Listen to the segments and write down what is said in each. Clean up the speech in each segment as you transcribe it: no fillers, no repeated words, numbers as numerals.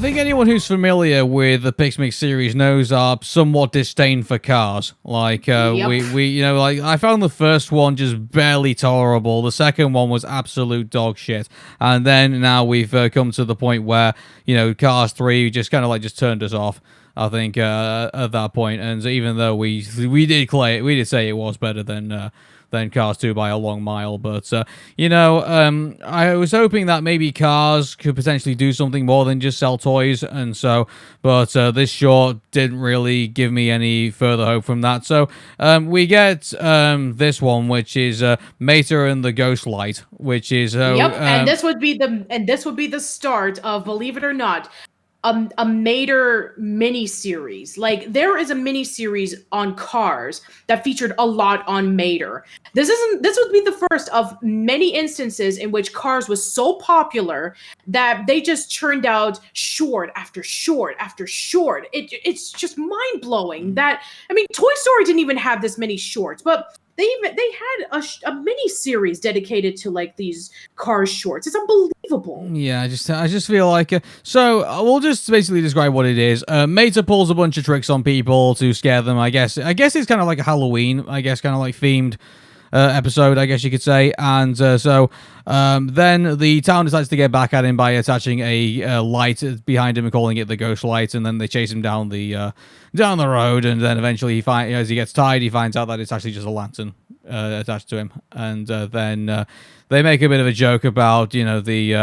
think anyone who's familiar with the PixMix series knows our somewhat disdain for cars. Like, Yep. you know, like, I found the first one just barely tolerable. The second one was absolute dog shit. And then now we've come to the point where, you know, Cars 3 just kind of like just turned us off. I think at that point, and even though we did say it was better than Cars 2 by a long mile, but you know, I was hoping that maybe Cars could potentially do something more than just sell toys, and so, but this short didn't really give me any further hope from that. So we get this one, which is Mater and the Ghostlight, which is Yep, and this would be the start of, believe it or not, a Mater miniseries. Like, there is a miniseries on Cars that featured a lot on Mater. This would be the first of many instances in which Cars was so popular that they just churned out short after short after short. It's just mind blowing that, I mean, Toy Story didn't even have this many shorts, but they had a mini series dedicated to like these Cars shorts. It's unbelievable. Yeah, I just feel like we'll just basically describe what it is. Mater pulls a bunch of tricks on people to scare them. I guess it's kind of like a Halloween. I guess kind of like themed episode, I guess you could say. And then the town decides to get back at him by attaching a light behind him and calling it the ghost light. And then they chase him down the road. And then eventually, as he gets tired, he finds out that it's actually just a lantern attached to him. And then they make a bit of a joke about, you know, the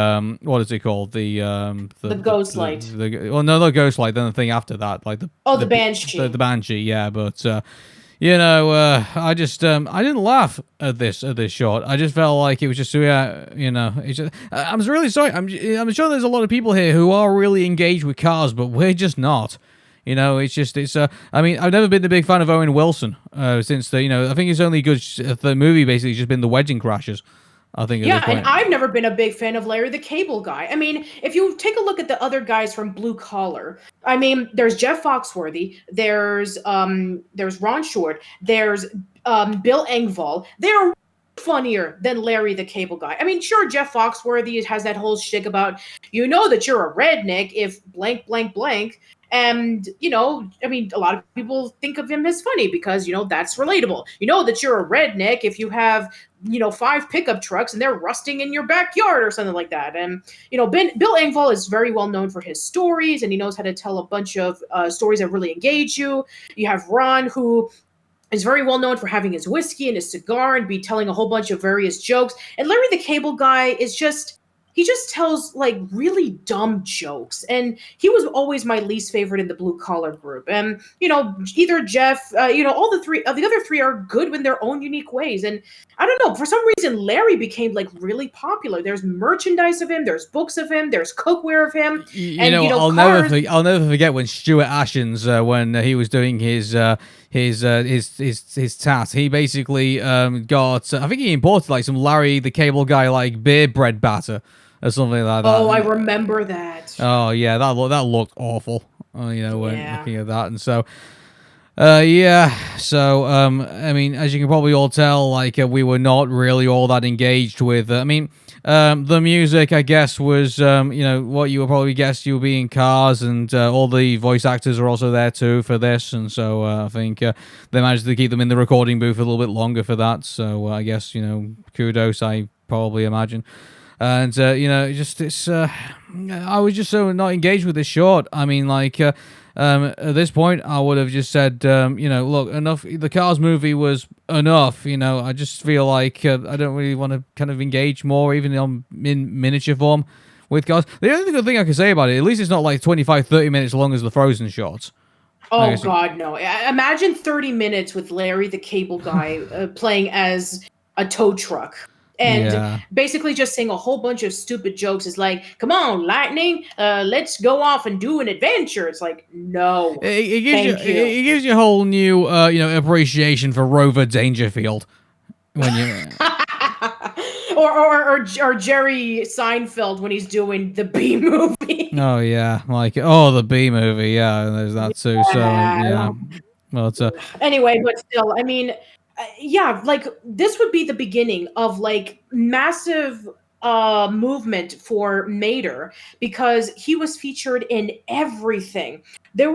what is it called? The ghost light. Well, no, not ghost light. Then the thing after that, like the banshee. The banshee, yeah. But you know, I just I didn't laugh at this short. I just felt like it was just, yeah, you know. It's just, I'm really sorry. I'm sure there's a lot of people here who are really engaged with cars, but we're just not. You know, it's I mean, I've never been a big fan of Owen Wilson since the, you know, I think his only good the movie basically just been The Wedding Crashers. I think. Yeah, and I've never been a big fan of Larry the Cable Guy. I mean, if you take a look at the other guys from Blue Collar, I mean, there's Jeff Foxworthy, there's Ron Short, there's Bill Engvall. They're funnier than Larry the Cable Guy. I mean, sure, Jeff Foxworthy has that whole shtick about, you know, that you're a redneck if blank blank blank. And, you know, I mean, a lot of people think of him as funny because, you know, that's relatable. You know that you're a redneck if you have, you know, 5 pickup trucks and they're rusting in your backyard or something like that. And, you know, Bill Engvall is very well known for his stories, and he knows how to tell a bunch of stories that really engage you. You have Ron, who is very well known for having his whiskey and his cigar and be telling a whole bunch of various jokes. And Larry the Cable Guy is just... he just tells like really dumb jokes, and he was always my least favorite in the Blue Collar group. And you know, either Jeff, you know, all the other three are good in their own unique ways. And I don't know, for some reason, Larry became like really popular. There's merchandise of him, there's books of him, there's cookware of him. I'll never forget when Stuart Ashens, when he was doing his tat, he basically got, I think he imported like some Larry the Cable Guy like beer bread batter or something like that. Oh, I remember that. Oh yeah, that looked awful. You know, when looking at that, and so yeah. So I mean, as you can probably all tell, like we were not really all that engaged with. I mean, the music, I guess, was you know, what you would probably guess you would be in Cars, and all the voice actors are also there too for this, and so I think they managed to keep them in the recording booth a little bit longer for that. So I guess, you know, kudos, I probably imagine. And you know, I was just so not engaged with this short. I mean, like at this point, I would have just said, you know, look, enough. The Cars movie was enough. You know, I just feel like I don't really want to kind of engage more, even in miniature form, with Cars. The only good thing I can say about it, at least it's not like 25-30 minutes long as the Frozen shorts. Oh God, no! Imagine 30 minutes with Larry the Cable Guy playing as a tow truck. And basically just saying a whole bunch of stupid jokes. Is like, come on, Lightning, let's go off and do an adventure. It's like, no, it gives you a whole new, you know, appreciation for Rover Dangerfield when you, or Jerry Seinfeld when he's doing the B movie. Oh yeah, like the B movie, yeah, there's that too. So yeah, well, it's anyway, but still, I mean. Yeah, like this would be the beginning of like massive movement for Mater because he was featured in everything. I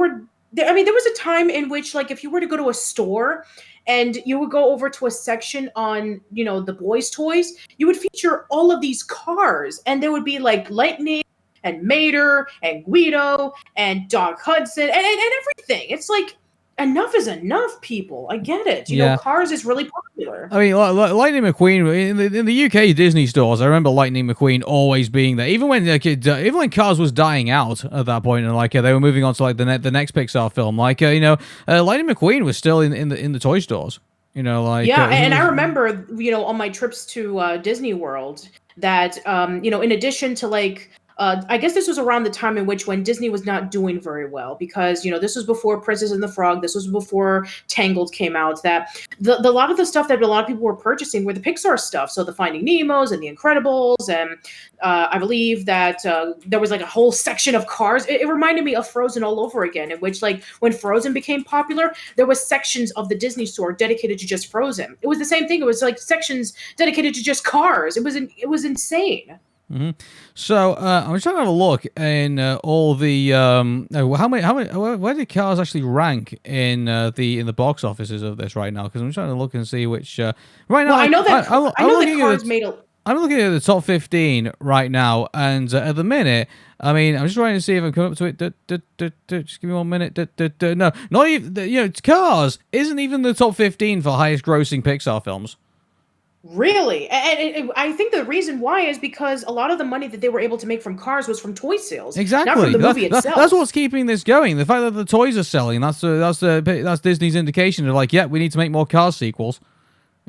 mean, there was a time in which, like, if you were to go to a store and you would go over to a section on, the boys' toys, you would feature all of these cars, and there would be like Lightning and Mater and Guido and Doc Hudson and everything. It's like enough is enough, people. I get it. Yeah. Cars is really popular. I mean, Lightning McQueen in the UK Disney stores. I remember Lightning McQueen always being there, even when Cars was dying out at that point, and like they were moving on to like the next Pixar film. Like Lightning McQueen was still in the toy stores. And I remember on my trips to Disney World that in addition to like. I guess this was around the time in which when Disney was not doing very well because, this was before Princess and the Frog. This was before Tangled came out. That the lot of the stuff that a lot of people were purchasing were the Pixar stuff. So the Finding Nemos and the Incredibles. And I believe that there was like a whole section of Cars. It reminded me of Frozen all over again, in which like when Frozen became popular, there was sections of the Disney store dedicated to just Frozen. It was the same thing. It was like sections dedicated to just Cars. It was insane. Mm-hmm. So I'm just trying to have a look in all the where did Cars actually rank in the box offices of this right now? Because I'm trying to look and see which right now. Well, I know that Cars made a. I'm looking at the top 15 right now, and at the minute, I mean, I'm just trying to see if I'm coming up to it. Just give me 1 minute. No, not even. Cars isn't even the top 15 for highest grossing Pixar films. Really? And I think the reason why is because a lot of the money that they were able to make from Cars was from toy sales. Exactly. Not from the movie itself. That's what's keeping this going. The fact that the toys are selling, that's Disney's indication of like, yeah, we need to make more Cars sequels.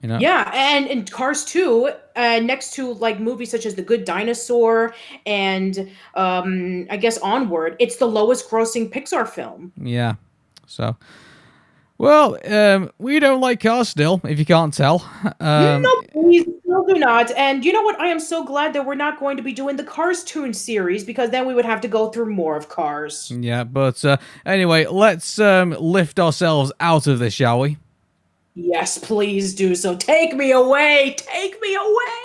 Yeah, and Cars 2, next to like movies such as The Good Dinosaur and I guess Onward, it's the lowest grossing Pixar film. Yeah. So well, we don't like Cars still, if you can't tell. No, we still do not. And you know what? I am so glad that we're not going to be doing the Cars Toon series because then we would have to go through more of Cars. Yeah, but anyway, let's lift ourselves out of this, shall we? Yes, please do so. Take me away. Take me away.